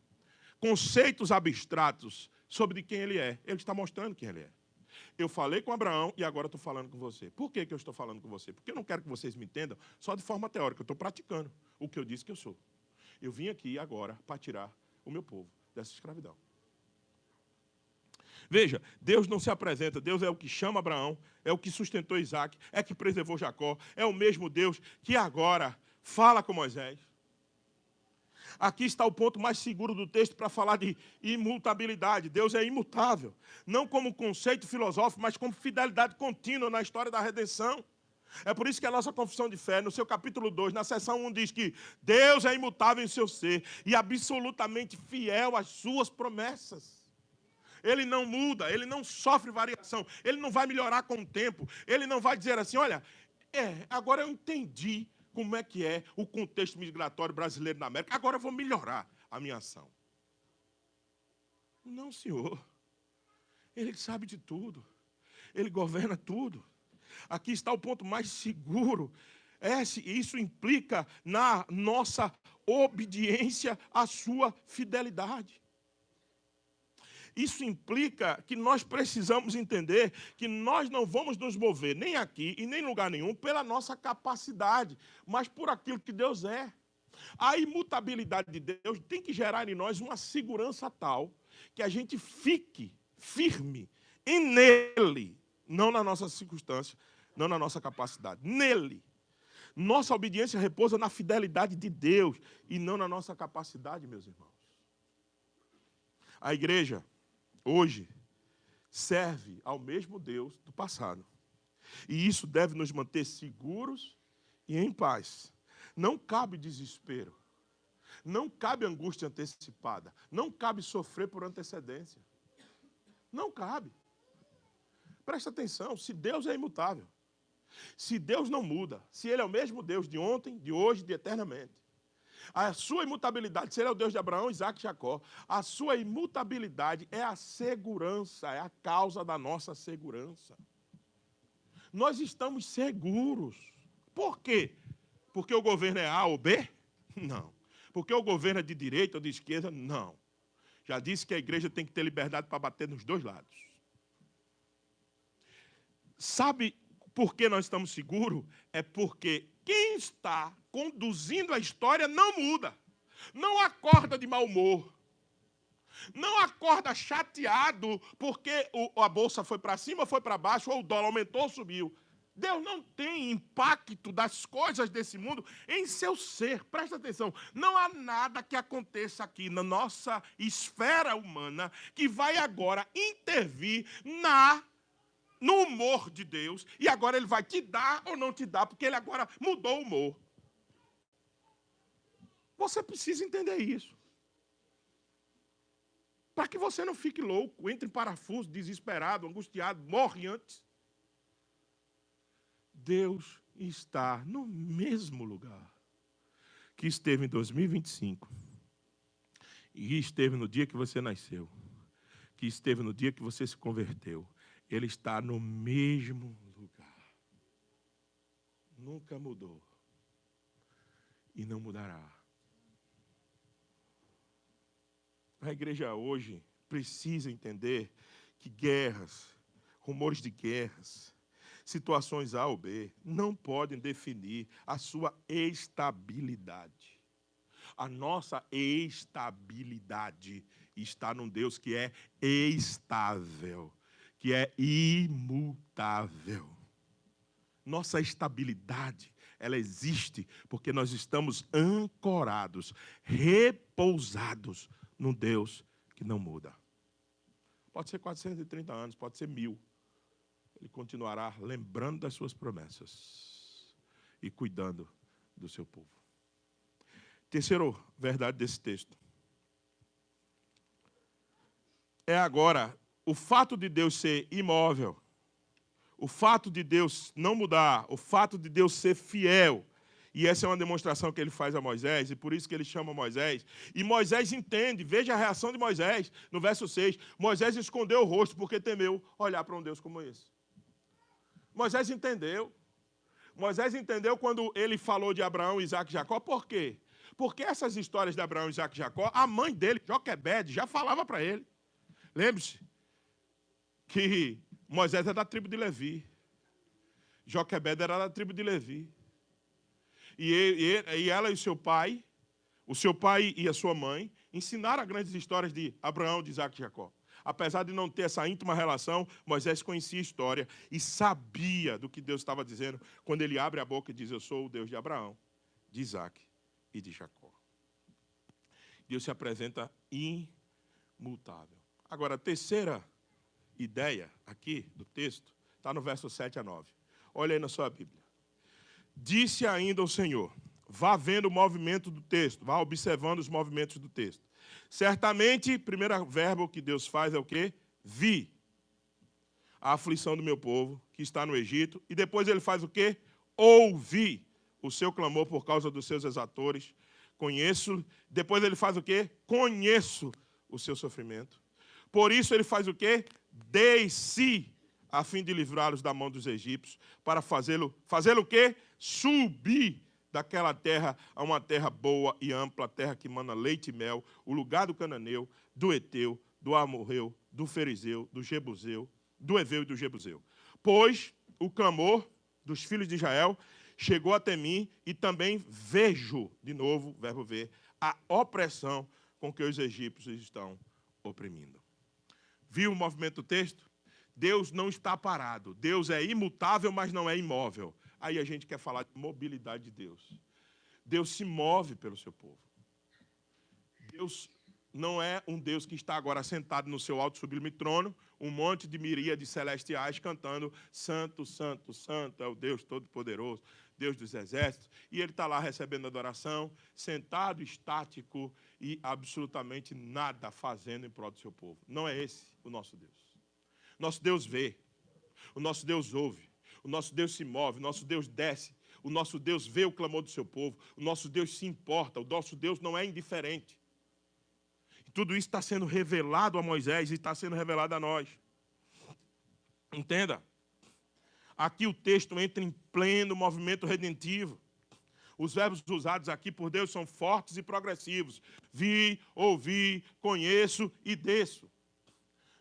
conceitos abstratos sobre quem ele é. Ele está mostrando quem ele é. Eu falei com Abraão e agora estou falando com você. Por que eu estou falando com você? Porque eu não quero que vocês me entendam só de forma teórica. Eu estou praticando o que eu disse que eu sou. Eu vim aqui agora para tirar o meu povo dessa escravidão. Veja, Deus não se apresenta, Deus é o que chama Abraão, é o que sustentou Isaac, é que preservou Jacó, é o mesmo Deus que agora fala com Moisés. Aqui está o ponto mais seguro do texto para falar de imutabilidade. Deus é imutável, não como conceito filosófico, mas como fidelidade contínua na história da redenção. É por isso que a nossa confissão de fé, no seu capítulo 2, na seção 1, diz que Deus é imutável em seu ser e absolutamente fiel às suas promessas. Ele não muda, ele não sofre variação, ele não vai melhorar com o tempo, ele não vai dizer assim, olha, agora eu entendi como é que é o contexto migratório brasileiro na América, agora eu vou melhorar a minha ação. Não, senhor. Ele sabe de tudo. Ele governa tudo. Aqui está o ponto mais seguro. Isso implica na nossa obediência à sua fidelidade. Isso implica que nós precisamos entender que nós não vamos nos mover nem aqui e nem em lugar nenhum pela nossa capacidade, mas por aquilo que Deus é. A imutabilidade de Deus tem que gerar em nós uma segurança tal que a gente fique firme nele, não na nossa circunstância, não na nossa capacidade, nele. Nossa obediência repousa na fidelidade de Deus e não na nossa capacidade, meus irmãos. A igreja, hoje, serve ao mesmo Deus do passado. E isso deve nos manter seguros e em paz. Não cabe desespero. Não cabe angústia antecipada. Não cabe sofrer por antecedência. Não cabe. Presta atenção, se Deus é imutável, se Deus não muda, se Ele é o mesmo Deus de ontem, de hoje, de eternamente, a sua imutabilidade, se Ele é o Deus de Abraão, Isaac e Jacó, a sua imutabilidade é a segurança, é a causa da nossa segurança. Nós estamos seguros. Por quê? Porque o governo é A ou B? Não. Porque o governo é de direita ou de esquerda? Não. Já disse que a igreja tem que ter liberdade para bater nos dois lados. Sabe por que nós estamos seguros? É porque quem está conduzindo a história não muda. Não acorda de mau humor. Não acorda chateado porque a bolsa foi para cima, foi para baixo, ou o dólar aumentou ou subiu. Deus não tem impacto das coisas desse mundo em seu ser. Presta atenção. Não há nada que aconteça aqui na nossa esfera humana que vai agora intervir no humor de Deus, e agora Ele vai te dar ou não te dar, porque Ele agora mudou o humor. Você precisa entender isso. Para que você não fique louco, entre em parafuso, desesperado, angustiado, morre antes. Deus está no mesmo lugar que esteve em 2025, e esteve no dia que você nasceu, que esteve no dia que você se converteu. Ele está no mesmo lugar. Nunca mudou. E não mudará. A igreja hoje precisa entender que guerras, rumores de guerras, situações A ou B, não podem definir a sua estabilidade. A nossa estabilidade está num Deus que é estável, que é imutável. Nossa estabilidade, ela existe porque nós estamos ancorados, repousados num Deus que não muda. Pode ser 430 anos, pode ser 1000. Ele continuará lembrando das suas promessas e cuidando do seu povo. Terceira verdade desse texto. É agora o fato de Deus ser imóvel, o fato de Deus não mudar, o fato de Deus ser fiel. E essa é uma demonstração que ele faz a Moisés, e por isso que ele chama Moisés. E Moisés entende, veja a reação de Moisés, no verso 6. Moisés escondeu o rosto porque temeu olhar para um Deus como esse. Moisés entendeu. Moisés entendeu quando ele falou de Abraão, Isaac e Jacó. Por quê? Porque essas histórias de Abraão, Isaac e Jacó, a mãe dele, Joquebede, já falava para ele. Lembre-se que Moisés é da tribo de Levi. Joquebede era da tribo de Levi. E ela e o seu pai e a sua mãe, ensinaram as grandes histórias de Abraão, de Isaac e Jacó. Apesar de não ter essa íntima relação, Moisés conhecia a história e sabia do que Deus estava dizendo quando ele abre a boca e diz: eu sou o Deus de Abraão, de Isaac e de Jacó. Deus se apresenta imutável. Agora, a terceira ideia aqui do texto está no verso 7 a 9. Olha aí na sua Bíblia. Disse ainda o Senhor, vá vendo o movimento do texto, vá observando os movimentos do texto. Certamente, o primeiro verbo que Deus faz é o quê? Vi a aflição do meu povo, que está no Egito. E depois ele faz o quê? Ouvi o seu clamor por causa dos seus exatores. Conheço. Depois ele faz o quê? Conheço o seu sofrimento. Por isso ele faz o quê? Desci, a fim de livrá-los da mão dos egípcios, para fazê-lo o quê? Subir daquela terra a uma terra boa e ampla, terra que mana leite e mel, o lugar do cananeu, do Eteu, do Amorreu, do Ferizeu, do Jebuseu, do Eveu e do Jebuseu. Pois o clamor dos filhos de Israel chegou até mim e também vejo, de novo, verbo ver, a opressão com que os egípcios estão oprimindo. Viu o movimento do texto? Deus não está parado. Deus é imutável, mas não é imóvel. Aí a gente quer falar de mobilidade de Deus. Deus se move pelo seu povo. Deus não é um Deus que está agora sentado no seu alto sublime trono, um monte de miríades celestiais cantando santo, santo, santo é o Deus Todo-Poderoso, Deus dos exércitos, e ele está lá recebendo adoração, sentado, estático e absolutamente nada fazendo em prol do seu povo. Não é esse o nosso Deus. Nosso Deus vê, o nosso Deus ouve, o nosso Deus se move, o nosso Deus desce, o nosso Deus vê o clamor do seu povo, o nosso Deus se importa, o nosso Deus não é indiferente. E tudo isso está sendo revelado a Moisés e está sendo revelado a nós. Entenda. Aqui o texto entra em pleno movimento redentivo. Os verbos usados aqui por Deus são fortes e progressivos. Vi, ouvi, conheço e desço.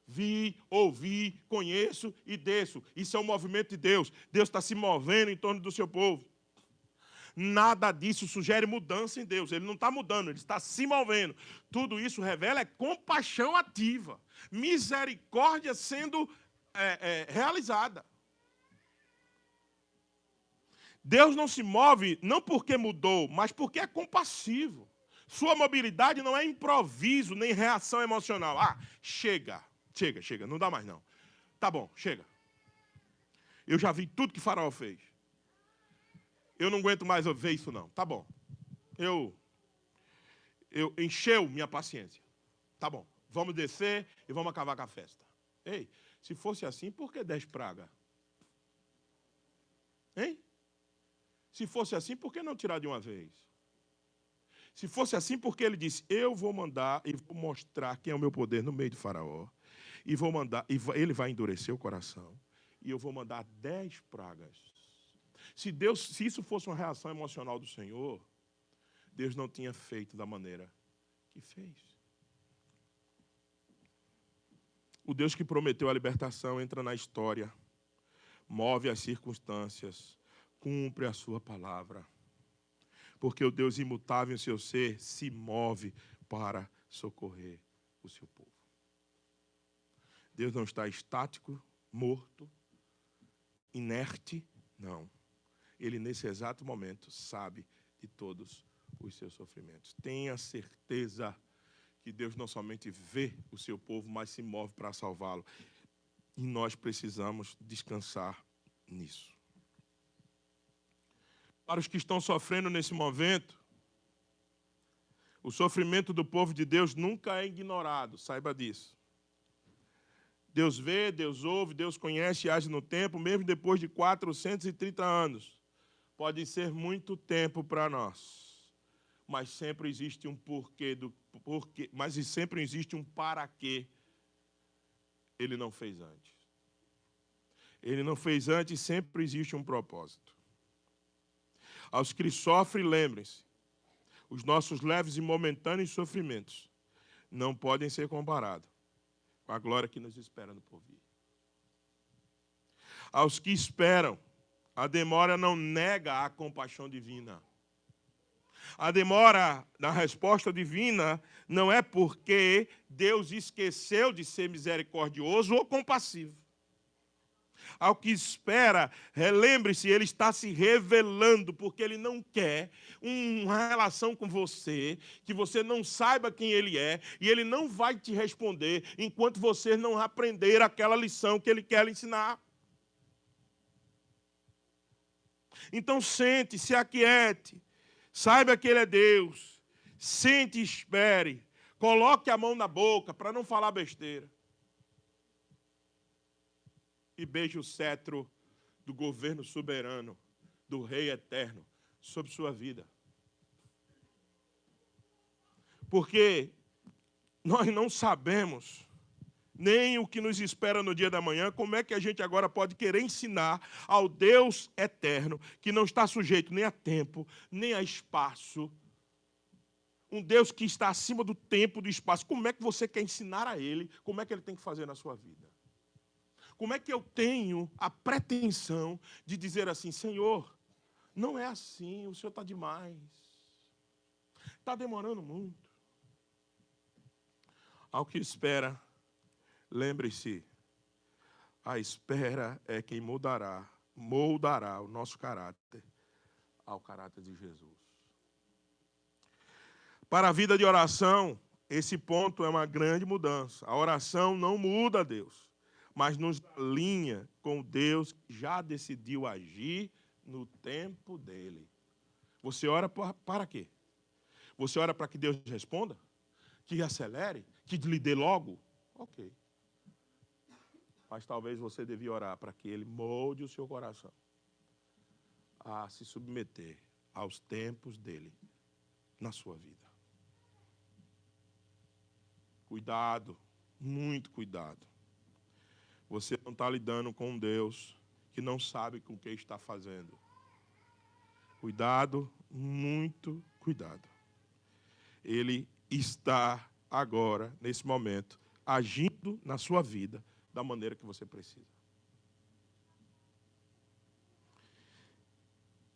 Vi, ouvi, conheço e desço. Isso é um movimento de Deus. Deus está se movendo em torno do seu povo. Nada disso sugere mudança em Deus. Ele não está mudando, ele está se movendo. Tudo isso revela compaixão ativa. Misericórdia sendo realizada. Deus não se move não porque mudou, mas porque é compassivo. Sua mobilidade não é improviso, nem reação emocional. Ah, chega, não dá mais não. Tá bom, chega. Eu já vi tudo que Faraó fez. Eu não aguento mais ver isso não. Tá bom. Eu encheu minha paciência. Tá bom, vamos descer e vamos acabar com a festa. Ei, se fosse assim, por que 10 pragas? Hein? Se fosse assim, por que não tirar de uma vez? Se fosse assim, porque ele disse, eu vou mandar e vou mostrar quem é o meu poder no meio de Faraó. E vou mandar, ele vai endurecer o coração. E eu vou mandar 10 pragas. Se isso fosse uma reação emocional do Senhor, Deus não tinha feito da maneira que fez. O Deus que prometeu a libertação entra na história, move as circunstâncias, cumpre a sua palavra. Porque o Deus imutável em seu ser se move para socorrer o seu povo. Deus não está estático, morto, inerte, não. Ele, nesse exato momento, sabe de todos os seus sofrimentos. Tenha certeza que Deus não somente vê o seu povo, mas se move para salvá-lo. E nós precisamos descansar nisso. Para os que estão sofrendo nesse momento, o sofrimento do povo de Deus nunca é ignorado, saiba disso. Deus vê, Deus ouve, Deus conhece e age no tempo, mesmo depois de 430 anos. Pode ser muito tempo para nós, mas sempre existe um porquê, mas sempre existe um para quê ele não fez antes. Ele não fez antes, sempre existe um propósito. Aos que sofrem, lembrem-se, os nossos leves e momentâneos sofrimentos não podem ser comparados com a glória que nos espera no porvir. Aos que esperam, a demora não nega a compaixão divina. A demora na resposta divina não é porque Deus esqueceu de ser misericordioso ou compassivo. Ao que espera, lembre-se, ele está se revelando, porque ele não quer uma relação com você, que você não saiba quem ele é, e ele não vai te responder enquanto você não aprender aquela lição que ele quer lhe ensinar. Então sente, se aquiete, saiba que Ele é Deus. Sente e espere. Coloque a mão na boca para não falar besteira. E beije o cetro do governo soberano, do Rei eterno, sobre sua vida. Porque nós não sabemos nem o que nos espera no dia da manhã, como é que a gente agora pode querer ensinar ao Deus eterno, que não está sujeito nem a tempo, nem a espaço, um Deus que está acima do tempo e do espaço, como é que você quer ensinar a Ele, como é que Ele tem que fazer na sua vida? Como é que eu tenho a pretensão de dizer assim, Senhor, não é assim, o Senhor está demais, está demorando muito. Ao que espera, lembre-se, a espera é quem moldará o nosso caráter ao caráter de Jesus. Para a vida de oração, esse ponto é uma grande mudança. A oração não muda Deus, mas nos alinha com Deus que já decidiu agir no tempo dele. Você ora para quê? Você ora para que Deus responda? Que acelere? Que lhe dê logo? Ok. Mas talvez você devia orar para que Ele molde o seu coração a se submeter aos tempos dele na sua vida. Cuidado, muito cuidado. Você não está lidando com um Deus que não sabe com o que está fazendo. Cuidado, muito cuidado. Ele está agora, nesse momento, agindo na sua vida da maneira que você precisa.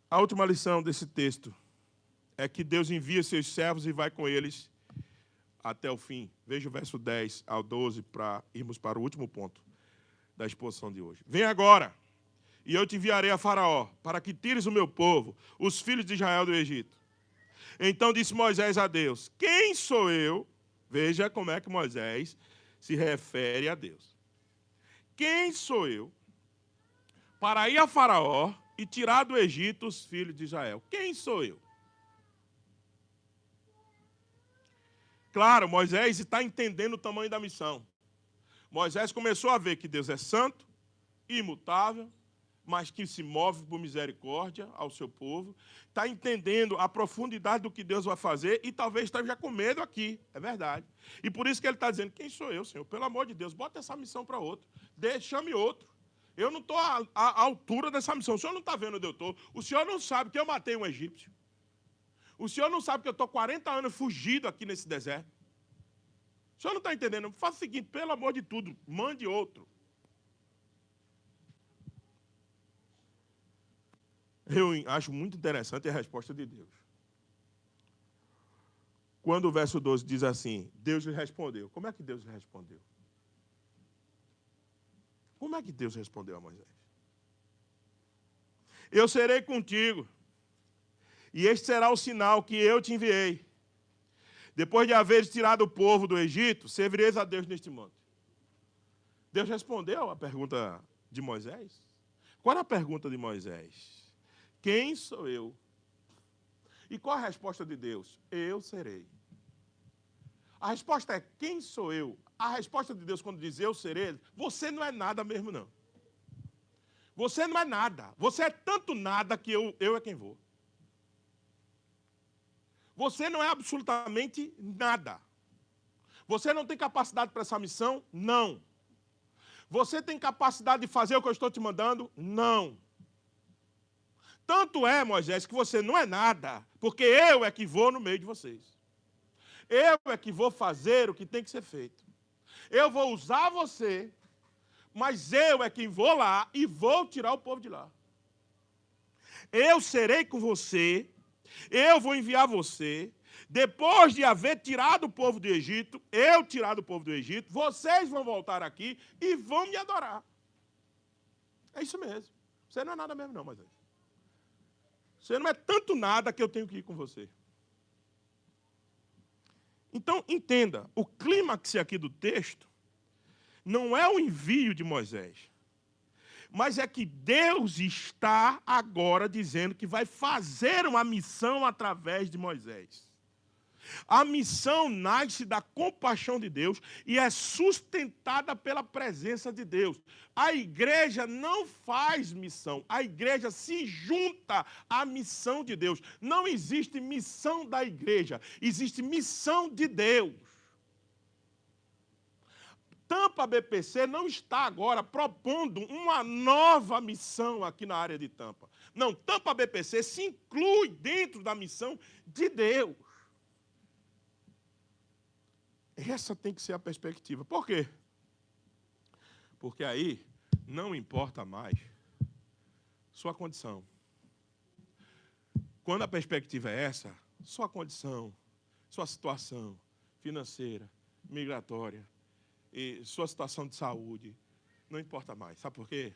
A última lição desse texto é que Deus envia seus servos e vai com eles até o fim. Veja o verso 10 ao 12 para irmos para o último ponto da exposição de hoje. Vem agora, e eu te enviarei a Faraó, para que tires o meu povo, os filhos de Israel do Egito. Então disse Moisés a Deus, quem sou eu? Veja como é que Moisés se refere a Deus. Quem sou eu para ir a Faraó e tirar do Egito os filhos de Israel? Quem sou eu? Claro, Moisés está entendendo o tamanho da missão. Moisés começou a ver que Deus é santo, imutável, mas que se move por misericórdia ao seu povo. Está entendendo a profundidade do que Deus vai fazer e talvez esteja com medo aqui, é verdade. E por isso que ele está dizendo, quem sou eu, Senhor? Pelo amor de Deus, bota essa missão para outro. Chame outro. Eu não estou à altura dessa missão. O Senhor não está vendo onde eu estou. O Senhor não sabe que eu matei um egípcio. O Senhor não sabe que eu estou 40 anos fugido aqui nesse deserto. O Senhor não está entendendo? Faça o seguinte, pelo amor de tudo, mande outro. Eu acho muito interessante a resposta de Deus. Quando o verso 12 diz assim, Deus lhe respondeu. Como é que Deus lhe respondeu? Como é que Deus respondeu a Moisés? Eu serei contigo, e este será o sinal que eu te enviei. Depois de haveres tirado o povo do Egito, servireis a Deus neste monte. Deus respondeu à pergunta de Moisés? Qual era a pergunta de Moisés? Quem sou eu? E qual a resposta de Deus? Eu serei. A resposta é, quem sou eu? A resposta de Deus quando diz eu serei, você não é nada mesmo não. Você não é nada. Você é tanto nada que eu é quem vou. Você não é absolutamente nada. Você não tem capacidade para essa missão? Não. Você tem capacidade de fazer o que eu estou te mandando? Não. Tanto é, Moisés, que você não é nada, porque eu é que vou no meio de vocês. Eu é que vou fazer o que tem que ser feito. Eu vou usar você, mas eu é quem vou lá e vou tirar o povo de lá. Eu serei com você, eu vou enviar você. Depois de haver tirado o povo do Egito, eu tirar do povo do Egito, vocês vão voltar aqui e vão me adorar. É isso mesmo. Você não é nada mesmo não, Moisés. Você não é tanto nada que eu tenho que ir com você. Então, entenda, o clímax aqui do texto não é o envio de Moisés, Mas é que Deus está agora dizendo que vai fazer uma missão através de Moisés. A missão nasce da compaixão de Deus e é sustentada pela presença de Deus. A igreja não faz missão, a igreja se junta à missão de Deus. Não existe missão da igreja, existe missão de Deus. Tampa BPC não está agora propondo uma nova missão aqui na área de Tampa. Não, Tampa BPC se inclui dentro da missão de Deus. Essa tem que ser a perspectiva. Por quê? Porque aí não importa mais sua condição. Quando a perspectiva é essa, sua condição, sua situação financeira, migratória, e sua situação de saúde, não importa mais. Sabe por quê?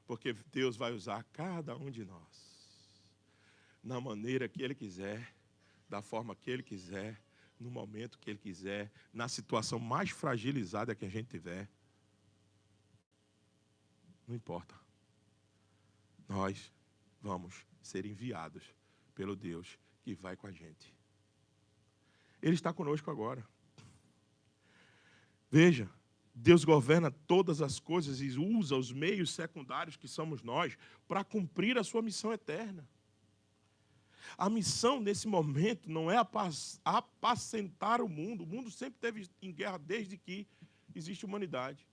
Porque Deus vai usar cada um de nós na maneira que Ele quiser, da forma que Ele quiser, no momento que Ele quiser, na situação mais fragilizada que a gente tiver. Não importa. Nós vamos ser enviados pelo Deus que vai com a gente. Ele está conosco agora. Veja, Deus governa todas as coisas e usa os meios secundários que somos nós para cumprir a sua missão eterna. A missão nesse momento não é apacentar o mundo. O mundo sempre esteve em guerra desde que existe humanidade.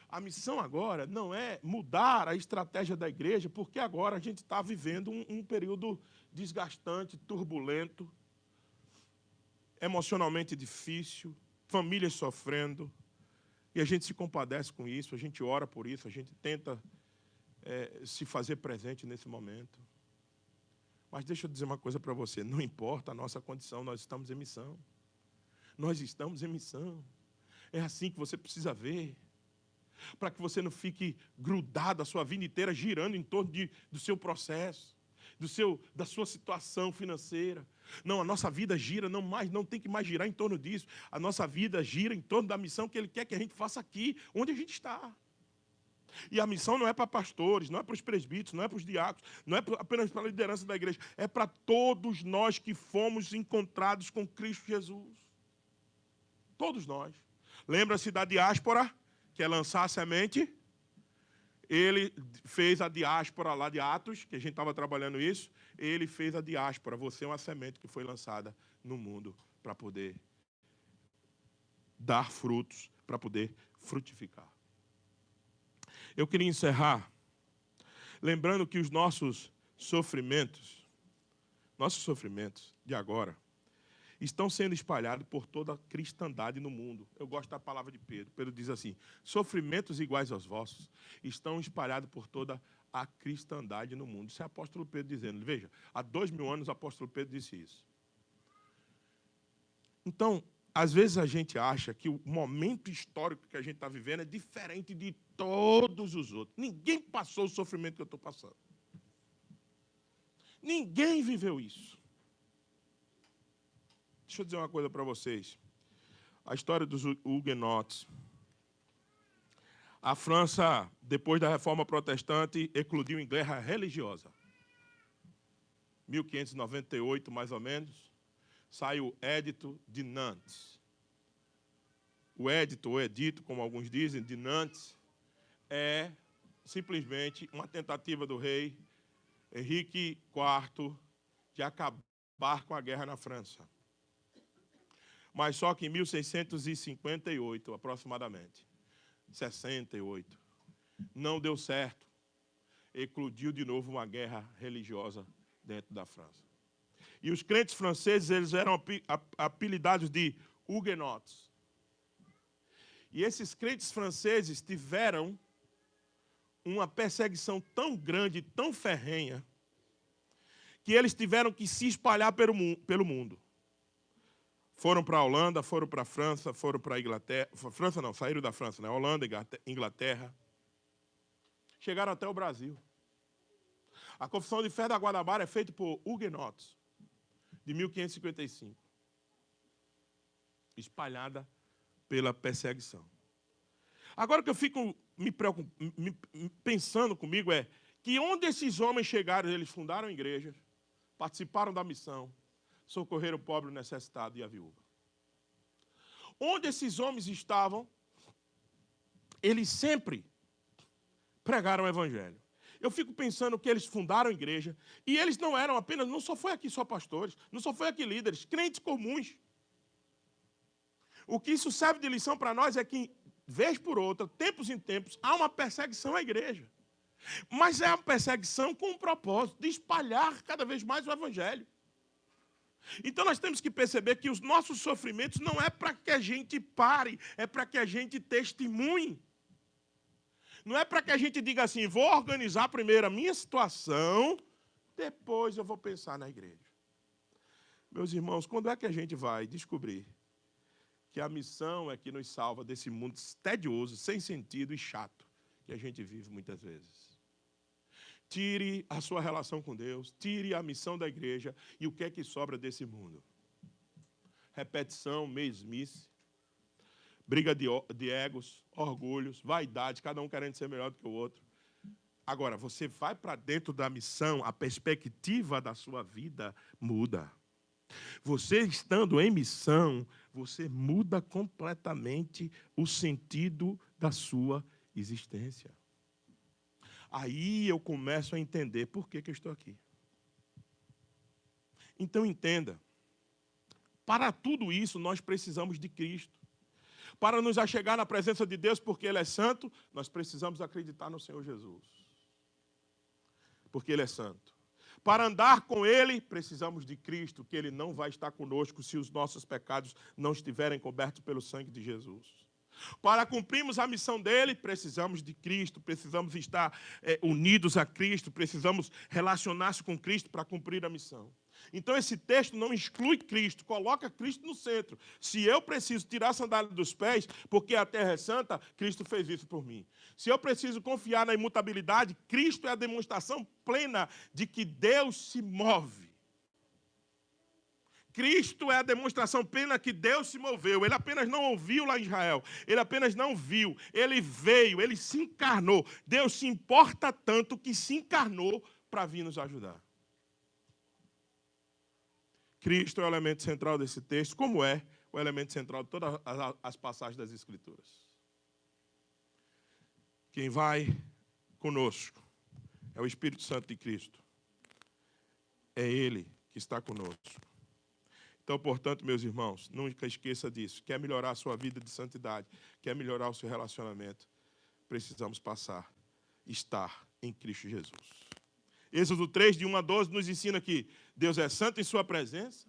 A missão agora não é mudar a estratégia da igreja, porque agora a gente está vivendo um período desgastante, turbulento, emocionalmente difícil, famílias sofrendo, e a gente se compadece com isso, a gente ora por isso, a gente tenta se fazer presente nesse momento. Mas deixa eu dizer uma coisa para você, não importa a nossa condição, nós estamos em missão. Nós estamos em missão. É assim que você precisa ver, para que você não fique grudado a sua vida inteira girando em torno do seu processo, da sua situação financeira. Não, a nossa vida gira, não tem que mais girar em torno disso. A nossa vida gira em torno da missão que Ele quer que a gente faça aqui, onde a gente está. E a missão não é para pastores, não é para os presbíteros, não é para os diáconos, não é apenas para a liderança da igreja, é para todos nós que fomos encontrados com Cristo Jesus. Todos nós. Lembra-se da diáspora, que é lançar a semente? Ele fez a diáspora lá de Atos, que a gente estava trabalhando isso, ele fez a diáspora, você é uma semente que foi lançada no mundo para poder dar frutos, para poder frutificar. Eu queria encerrar lembrando que os nossos sofrimentos de agora, estão sendo espalhados por toda a cristandade no mundo. Eu gosto da palavra de Pedro. Pedro diz assim, sofrimentos iguais aos vossos estão espalhados por toda a cristandade no mundo. Isso é o apóstolo Pedro dizendo. Veja, há 2000 anos o apóstolo Pedro disse isso. Então, às vezes a gente acha que o momento histórico que a gente está vivendo é diferente de todos os outros. Ninguém passou o sofrimento que eu estou passando. Ninguém viveu isso. Deixa eu dizer uma coisa para vocês. A história dos huguenotes. A França, depois da Reforma Protestante, eclodiu em guerra religiosa. 1598, mais ou menos, sai o Édito de Nantes. O édito, ou edito, como alguns dizem, de Nantes, é simplesmente uma tentativa do rei Henrique IV de acabar com a guerra na França. Mas só que em 1658, aproximadamente, 68, não deu certo. Eclodiu de novo uma guerra religiosa dentro da França. E os crentes franceses, eles eram apelidados de huguenotes. E esses crentes franceses tiveram uma perseguição tão grande, tão ferrenha, que eles tiveram que se espalhar pelo mundo. Foram para a Holanda, foram para a França, foram para a Inglaterra. França não, saíram da França, né? Holanda, Inglaterra. Chegaram até o Brasil. A Confissão de Fé da Guanabara é feita por huguenotes, de 1555. Espalhada pela perseguição. Agora que eu fico pensando comigo é que onde esses homens chegaram, eles fundaram igrejas, participaram da missão, socorreram o pobre, o necessitado e a viúva. Onde esses homens estavam, eles sempre pregaram o evangelho. Eu fico pensando que eles fundaram a igreja e eles não eram apenas, não só foi aqui só pastores, não só foi aqui líderes, crentes comuns. O que isso serve de lição para nós é que, vez por outra, tempos em tempos, há uma perseguição à igreja. Mas é uma perseguição com um propósito de espalhar cada vez mais o evangelho. Então nós temos que perceber que os nossos sofrimentos não é para que a gente pare, é para que a gente testemunhe. Não é para que a gente diga assim, vou organizar primeiro a minha situação, depois eu vou pensar na igreja. Meus irmãos, quando é que a gente vai descobrir que a missão é que nos salva desse mundo tedioso, sem sentido e chato que a gente vive muitas vezes? Tire a sua relação com Deus, tire a missão da igreja e o que é que sobra desse mundo? Repetição, mesmice, briga de egos, orgulhos, vaidade, cada um querendo ser melhor do que o outro. Agora, você vai para dentro da missão, a perspectiva da sua vida muda. Você estando em missão, você muda completamente o sentido da sua existência. Aí eu começo a entender por que eu estou aqui. Então entenda, para tudo isso nós precisamos de Cristo. Para nos achegar na presença de Deus, porque Ele é santo, nós precisamos acreditar no Senhor Jesus. Porque Ele é santo. Para andar com Ele, precisamos de Cristo, que Ele não vai estar conosco se os nossos pecados não estiverem cobertos pelo sangue de Jesus. Para cumprirmos a missão dele, precisamos de Cristo, precisamos estar unidos a Cristo, precisamos relacionar-se com Cristo para cumprir a missão. Então esse texto não exclui Cristo, coloca Cristo no centro. Se eu preciso tirar a sandália dos pés, porque a terra é santa, Cristo fez isso por mim. Se eu preciso confiar na imutabilidade, Cristo é a demonstração plena de que Deus se move. Cristo é a demonstração plena que Deus se moveu. Ele apenas não ouviu lá em Israel. Ele apenas não viu. Ele veio, ele se encarnou. Deus se importa tanto que se encarnou para vir nos ajudar. Cristo é o elemento central desse texto, como é o elemento central de todas as passagens das Escrituras. Quem vai conosco é o Espírito Santo de Cristo. É Ele que está conosco. Então, portanto, meus irmãos, nunca esqueça disso. Quer melhorar a sua vida de santidade, quer melhorar o seu relacionamento, precisamos estar em Cristo Jesus. Êxodo 3, de 1 a 12, nos ensina que Deus é santo em sua presença,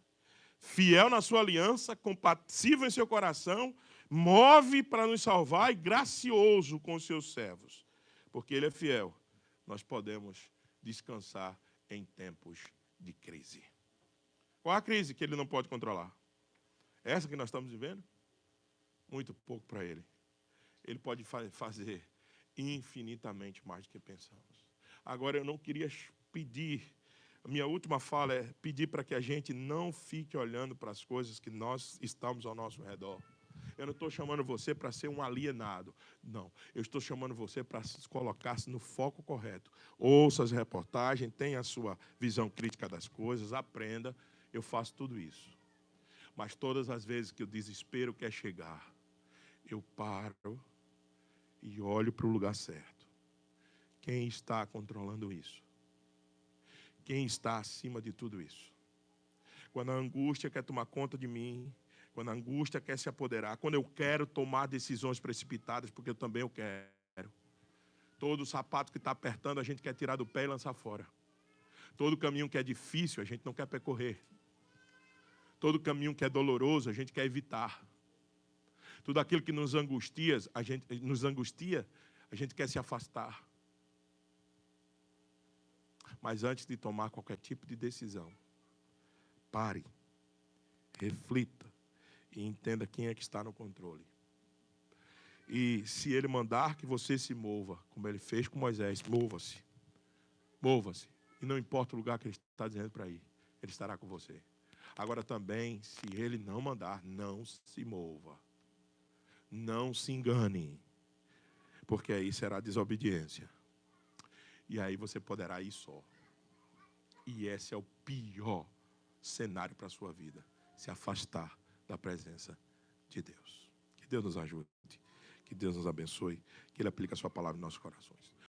fiel na sua aliança, compassível em seu coração, move para nos salvar e gracioso com os seus servos. Porque Ele é fiel, nós podemos descansar em tempos de crise. Qual a crise que Ele não pode controlar? Essa que nós estamos vivendo? Muito pouco para Ele. Ele pode fazer infinitamente mais do que pensamos. Agora, eu não queria pedir, a minha última fala é pedir para que a gente não fique olhando para as coisas que nós estamos ao nosso redor. Eu não estou chamando você para ser um alienado. Não, eu estou chamando você para se colocar-se no foco correto. Ouça as reportagens, tenha a sua visão crítica das coisas, aprenda. Eu faço tudo isso. Mas todas as vezes que o desespero quer chegar, eu paro e olho para o lugar certo. Quem está controlando isso? Quem está acima de tudo isso? Quando a angústia quer tomar conta de mim, quando a angústia quer se apoderar, quando eu quero tomar decisões precipitadas, porque eu também eu quero. Todo sapato que está apertando, a gente quer tirar do pé e lançar fora. Todo caminho que é difícil, a gente não quer percorrer. Todo caminho que é doloroso, a gente quer evitar. Tudo aquilo que nos angustia, a gente quer se afastar. Mas antes de tomar qualquer tipo de decisão, pare, reflita e entenda quem é que está no controle. E se Ele mandar que você se mova, como Ele fez com Moisés, mova-se. Mova-se. E não importa o lugar que Ele está dizendo para ir, Ele estará com você. Agora também, se Ele não mandar, não se mova. Não se engane. porque aí será desobediência. E aí você poderá ir só. E esse é o pior cenário para a sua vida. Se afastar da presença de Deus. Que Deus nos ajude. Que Deus nos abençoe. Que Ele aplique a sua palavra em nossos corações.